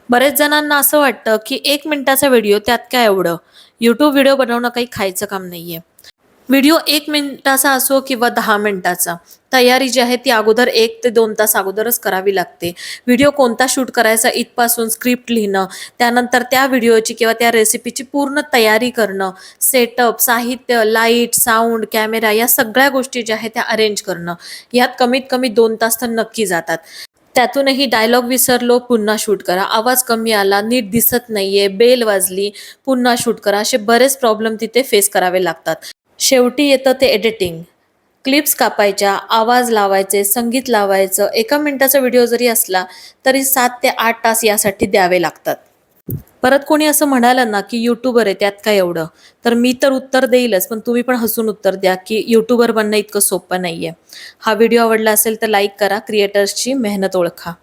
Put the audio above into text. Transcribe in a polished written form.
बरेच जणांना असं वाटतं, की 1 मिनिटाचा व्हिडिओ त्यात काय एवढं? YouTube व्हिडिओ बनवणं काही खायचं काम नाहीये. व्हिडिओ 1 मिनिटाचा असो किंवा 10 मिनिटाचा, तयारी जी आहे ती अगोदर 1 ते 2 तास अगोदरच करावी लागते. व्हिडिओ कोणता शूट करायचा इथपासून स्क्रिप्ट लिहिणं, त्यानंतर त्या व्हिडिओची किंवा त्या रेसिपीची पूर्ण तयारी करणं, सेटअप, साहित्य, लाईट, साउंड, कॅमेरा या सगळ्या गोष्टी ज्या आहेत त्या अरेंज करणं, यात कमीत कमी 2 तास तर नक्की जातात. त्यातूनही डायलॉग विसरलो, पुन्हा शूट करा. आवाज कमी आला, नीट दिसत नाहीये, बेल वाजली, पुन्हा शूट करा. असे बरेच प्रॉब्लेम तिथे फेस करावे लागतात. शेवटी येतं ते एडिटिंग. क्लिप्स कापायच्या, आवाज लावायचे, संगीत लावायचं. 1 मिनिटाचा व्हिडिओ जरी असला, तरी 7 ते 8 तास यासाठी द्यावे लागतात. परत कोणी असं म्हणालं ना, की यूट्यूबर आहे त्यात काय एवढं? तर मी तर उत्तर देईलच, पण तुम्ही पण हसून उत्तर द्या, की यूट्यूबर बनणं इतकं सोपं नाहीये. हा व्हिडिओ आवडला असेल तर लाईक करा. क्रिएटर्सची मेहनत ओळखा.